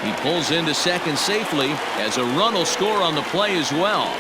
He pulls into second safely as a run will score on the play as well.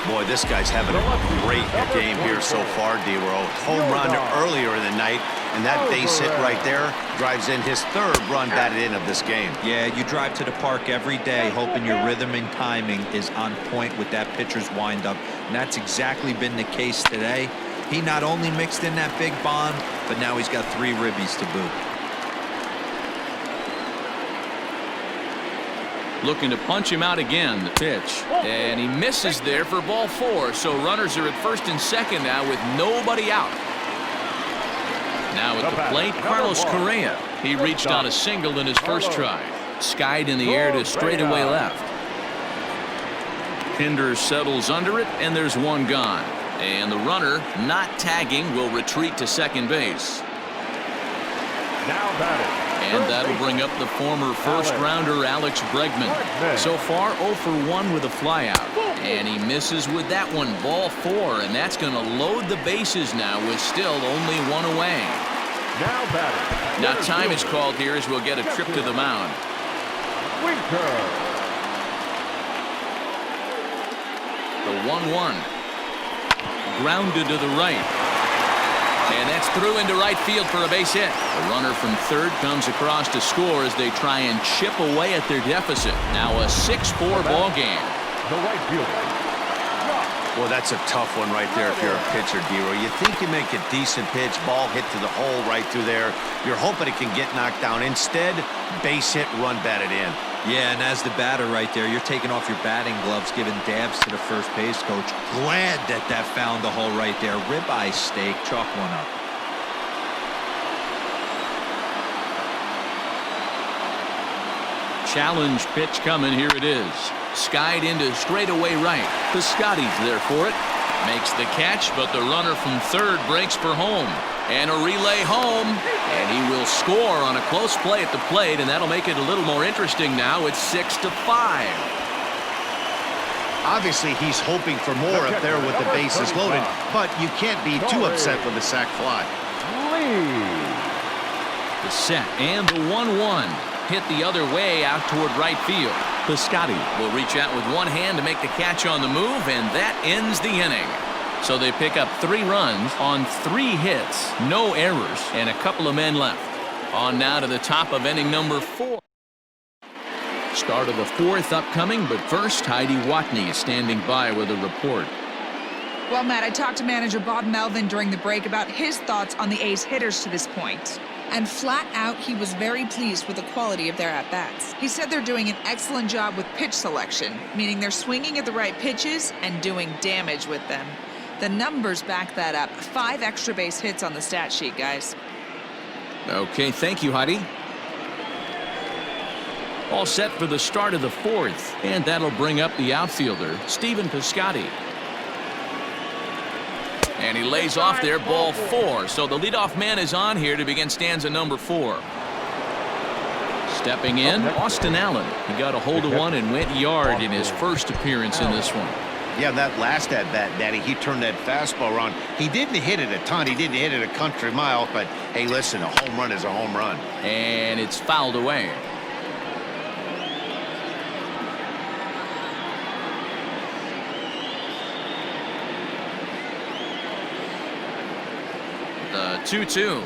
Boy, this guy's having a great game here so far, D-Row. Home run earlier in the night, and that base hit right there drives in his third run batted in of this game. Yeah, you drive to the park every day hoping your rhythm and timing is on point with that pitcher's windup, and that's exactly been the case today. He not only mixed in that big bomb, but now he's got 3 ribbies to boot. Looking to punch him out again. The pitch. And he misses there for ball 4. So runners are at first and second now with nobody out. Now at the plate, Carlos Correa. He reached on a single in his first try. Skied in the air to straightaway left. Pinder settles under it, and there's one gone. And the runner, not tagging, will retreat to second base. Now batting. And that'll bring up the former first-rounder Alex Bregman. So far, 0 for 1 with a flyout. And he misses with that one, ball 4, and that's going to load the bases now with still only 1 away. Now batting. Now time is called here as we'll get a trip to the mound. The 1-1. Grounded to the right. And that's through into right field for a base hit. The runner from third comes across to score as they try and chip away at their deficit. Now a 6-4 ball game. The right fielder. Well, that's a tough one right there if you're a pitcher, D-Row. You think you make a decent pitch, ball hit to the hole right through there. You're hoping it can get knocked down. Instead, base hit, run batted in. Yeah, and as the batter right there, you're taking off your batting gloves, giving dabs to the first base coach. Glad that found the hole right there. Ribeye steak, chalk one up. Challenge pitch coming. Here it is. Skied into straightaway right. Piscotty's there for it. Makes the catch, but the runner from third breaks for home. And a relay home. And he will score on a close play at the plate, and that'll make it a little more interesting now. It's 6-5. Obviously, he's hoping for more up there with the bases loaded, but you can't be too upset with the sac fly. The set and the 1-1. Hit the other way out toward right field. Piscotty will reach out with one hand to make the catch on the move, and that ends the inning. So they pick up 3 runs on 3 hits, no errors, and a couple of men left. On now to the top of inning number 4. Start of the 4th upcoming, but first, Heidi Watney is standing by with a report. Well, Matt, I talked to manager Bob Melvin during the break about his thoughts on the A's hitters to this point. And flat out, he was very pleased with the quality of their at-bats. He said they're doing an excellent job with pitch selection, meaning they're swinging at the right pitches and doing damage with them. The numbers back that up. 5 extra base hits on the stat sheet, guys. Okay, thank you, Heidi. All set for the start of the 4th, and that'll bring up the outfielder, Stephen Piscotty. And he lays off there, ball 4. So the leadoff man is on here to begin stanza number 4. Stepping in, Austin Allen. He got a hold of one and went yard in his first appearance in this one. Yeah, that last at-bat, Daddy, he turned that fastball around. He didn't hit it a ton. He didn't hit it a country mile, but, hey, listen, a home run is a home run. And it's fouled away. The 2-2.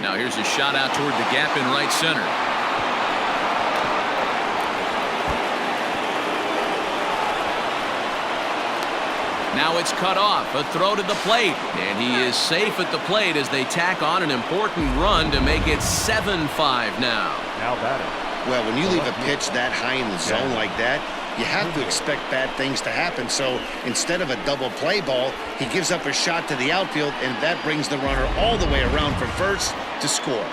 Now here's a shot out toward the gap in right center. Now it's cut off. A throw to the plate. And he is safe at the plate as they tack on an important run to make it 7-5 now. Now batting. Well, when you leave a pitch that high in the zone like that, you have to expect bad things to happen. So instead of a double play ball, he gives up a shot to the outfield, and that brings the runner all the way around from first to score.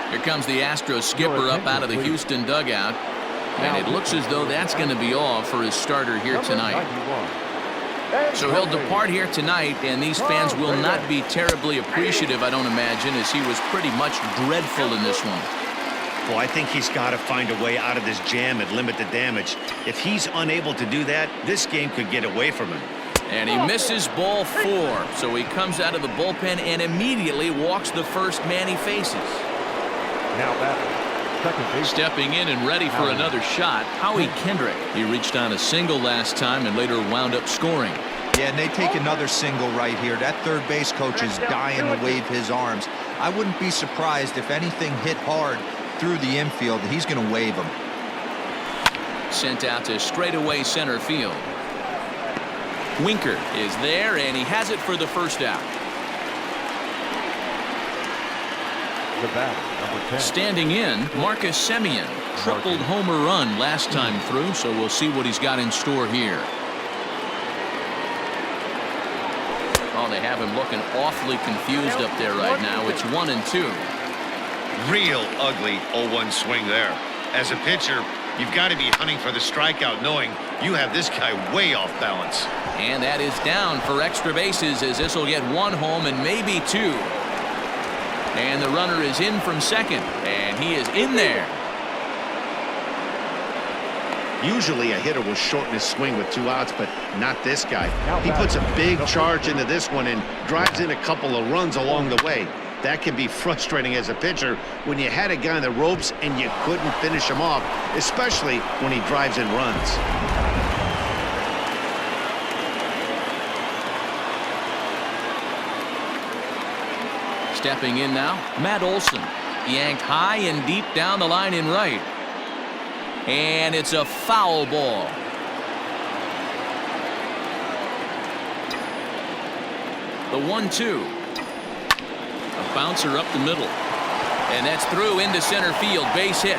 Here comes the Astros skipper up out of the Houston dugout. And it looks as though that's going to be all for his starter here tonight. So he'll depart here tonight, and these fans will not be terribly appreciative, I don't imagine, as he was pretty much dreadful in this one. Well, I think he's got to find a way out of this jam and limit the damage. If he's unable to do that, this game could get away from him. And he misses ball 4. So he comes out of the bullpen and immediately walks the first man he faces. Now batting. Second base. Stepping in and ready for another shot, Howie Kendrick. He reached on a single last time and later wound up scoring. Yeah, and they take another single right here. That third base coach is dying to wave his arms. I wouldn't be surprised if anything hit hard through the infield. He's going to wave him. Sent out to straightaway center field. Winker is there, and he has it for the first out. The batter, number 10. Standing in, Marcus Semien. Tripled homer run last time through, so we'll see what he's got in store here. Oh, they have him looking awfully confused up there right now. It's 1-2. Real ugly 0-1 swing there. As a pitcher, you've got to be hunting for the strikeout, knowing you have this guy way off balance. And that is down for extra bases, as this will get 1 home and maybe 2. And the runner is in from second, and he is in there. Usually a hitter will shorten his swing with 2 outs, but not this guy. He puts a big charge into this one and drives in a couple of runs along the way. That can be frustrating as a pitcher when you had a guy on the ropes and you couldn't finish him off, especially when he drives in runs. Stepping in now, Matt Olson. Yanked high and deep down the line in right. And it's a foul ball. The 1-2. A bouncer up the middle. And that's through into center field. Base hit.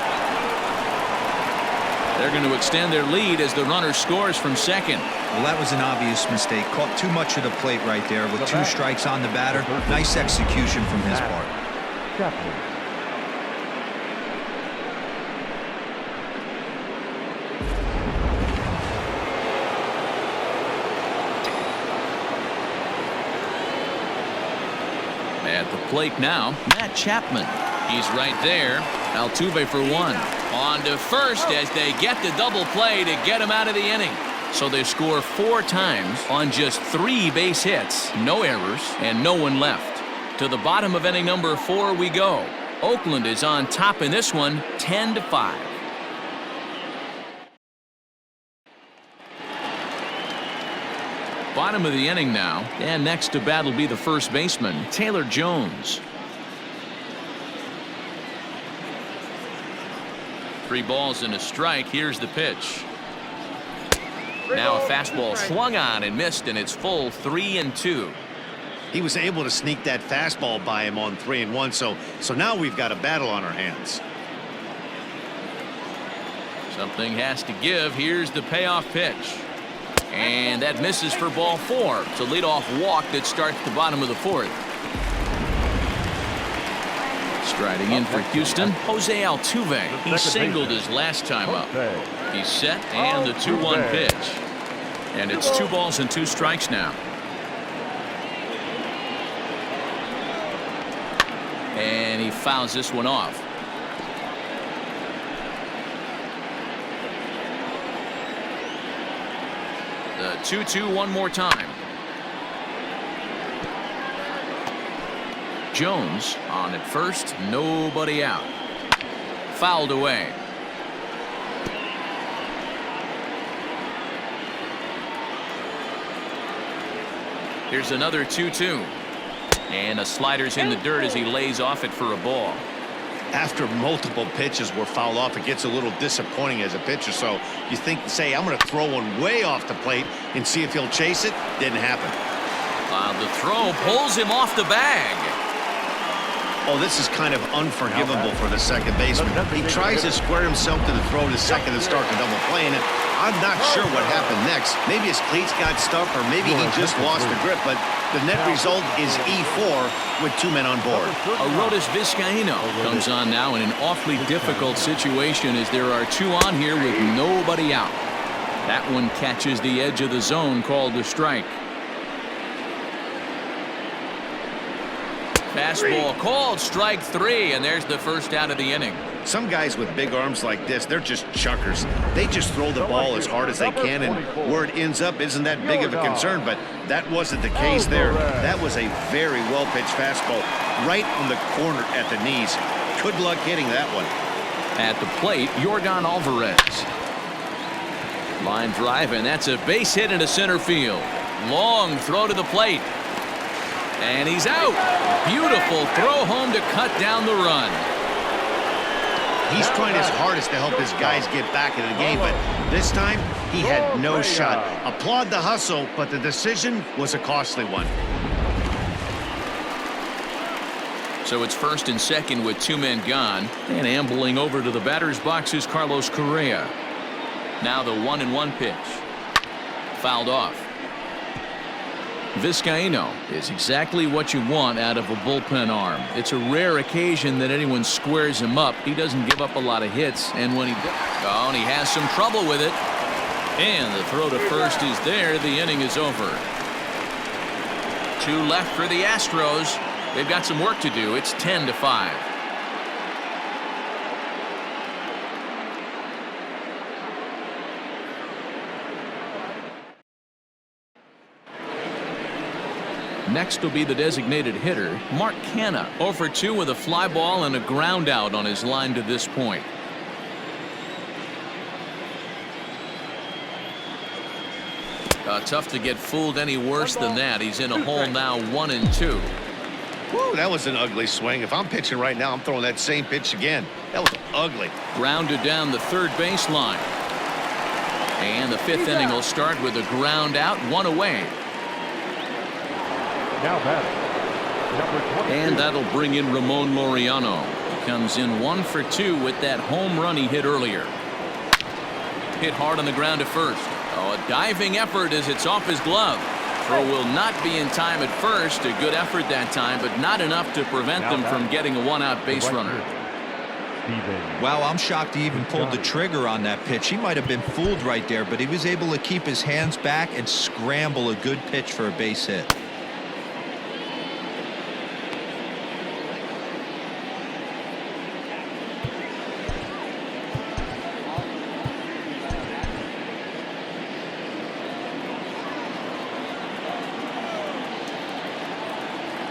They're going to extend their lead as the runner scores from second. Well, that was an obvious mistake. Caught too much of the plate right there with 2 strikes on the batter. Nice execution from his part. Chapman. At the plate now, Matt Chapman. He's right there. Altuve for 1. On to first as they get the double play to get him out of the inning. So they score 4 times on just 3 base hits, no errors, and no one left. To the bottom of inning number 4 we go. Oakland is on top in this one, 10-5. Bottom of the inning now, and next to bat will be the first baseman, Taylor Jones. 3 balls and a strike. Here's the pitch. Now a fastball swung on and missed, and it's full 3-2. He was able to sneak that fastball by him on 3-1, so now we've got a battle on our hands. Something has to give. Here's the payoff pitch. And that misses for ball 4. It's a leadoff walk that starts the bottom of the 4th. Striding in for Houston, Jose Altuve. He singled his last time up. He's set, and the 2-1 pitch. And it's 2 balls and 2 strikes now. And he fouls this one off. The 2-2 one more time. Jones on at first, nobody out. Fouled away. Here's another 2-2. And a slider's in the dirt as he lays off it for a ball. After multiple pitches were fouled off, it gets a little disappointing as a pitcher. So you think, say, I'm going to throw one way off the plate and see if he'll chase it. Didn't happen. The throw pulls him off the bag. Oh, this is kind of unforgivable for the second baseman. He tries to square himself to the throw to second and start the double play, and I'm not sure what happened next. Maybe his cleats got stuck, or maybe he just lost the grip, but the net result is E4 with 2 men on board. Arodys Vizcaíno comes on now in an awfully difficult situation as there are 2 on here with nobody out. That one catches the edge of the zone, called a strike. Fastball called strike 3, and there's the first out of the inning. Some guys with big arms like this, they're just chuckers. They just throw the ball as hard as they can, and where it ends up isn't that big of a concern, but that wasn't the case there. That was a very well-pitched fastball right on the corner at the knees. Good luck hitting that one. At the plate, Yordan Alvarez. Line drive, and that's a base hit into center field. Long throw to the plate. And he's out. Beautiful throw home to cut down the run. He's trying his hardest to help his guys get back into the game, but this time he had no shot. Applaud the hustle, but the decision was a costly one. So it's first and second with 2 men gone, and ambling over to the batter's box is Carlos Correa. Now the 1-1 pitch. Fouled off. Vizcaíno is exactly what you want out of a bullpen arm. It's a rare occasion that anyone squares him up. He doesn't give up a lot of hits, and when he does, and he has some trouble with it. And the throw to first is there. The inning is over. 2 left for the Astros. They've got some work to do. It's 10-5. Next will be the designated hitter, Mark Canha, 0 for 2 with a fly ball and a ground out on his line to this point. Tough to get fooled any worse than that. He's in a hole now, 1-2. Woo, that was an ugly swing. If I'm pitching right now, I'm throwing that same pitch again. That was ugly. Grounded down the third baseline. And the 5th inning will start with a ground out, 1 away. Now batting, number 22. And that'll bring in Ramon Laureano. He comes in 1 for 2 with that home run he hit earlier. Hit hard on the ground to first. Oh, a diving effort as it's off his glove. Throw will not be in time at first. A good effort that time, but not enough to prevent them from getting a 1-out base runner. Wow, I'm shocked he even pulled the trigger on that pitch. He might have been fooled right there, but he was able to keep his hands back and scramble a good pitch for a base hit.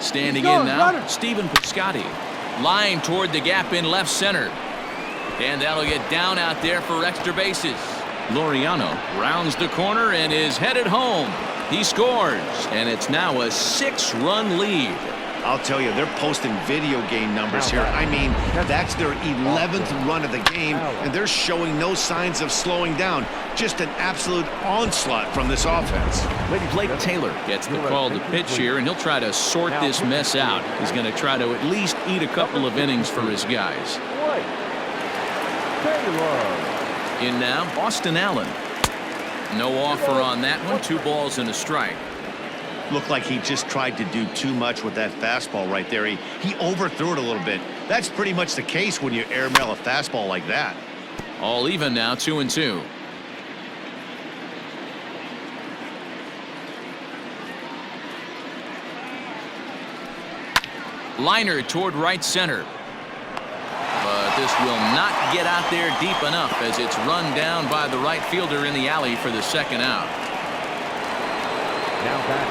Standing in now, Stephen Piscotty. Line toward the gap in left center. And that'll get down out there for extra bases. Laureano rounds the corner and is headed home. He scores, and it's now a 6-run lead. I'll tell you, they're posting video game numbers here. I mean, that's their 11th run of the game, and they're showing no signs of slowing down. Just an absolute onslaught from this offense. Blake Taylor gets the call to pitch here, and he'll try to sort this mess out. He's going to try to at least eat a couple of innings for his guys. In now, Austin Allen. No offer on that one. 2 balls and a strike. Looked like he just tried to do too much with that fastball right there. He overthrew it a little bit. That's pretty much the case when you airmail a fastball like that. All even now, 2-2. Liner toward right center. But this will not get out there deep enough as it's run down by the right fielder in the alley for the 2nd out.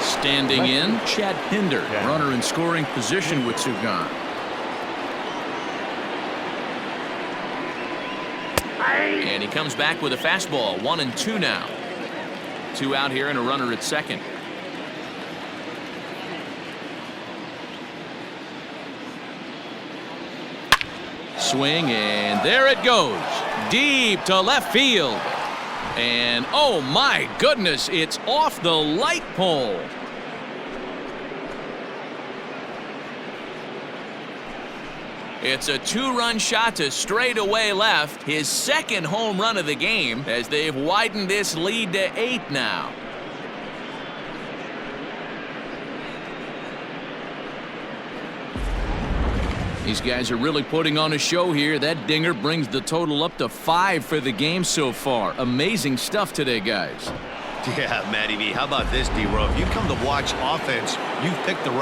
Standing in, Chad Pinder, runner in scoring position with 2 gone. And he comes back with a fastball, 1-2 now. 2 out here and a runner at second. Swing, and there it goes. Deep to left field. And oh my goodness, it's off the light pole. It's a 2-run shot to straightaway left. His 2nd home run of the game as they've widened this lead to 8 now. These guys are really putting on a show here. That dinger brings the total up to 5 for the game so far. Amazing stuff today, guys. Yeah, Matty V. How about this, D-Row? If you come to watch offense, you've picked the right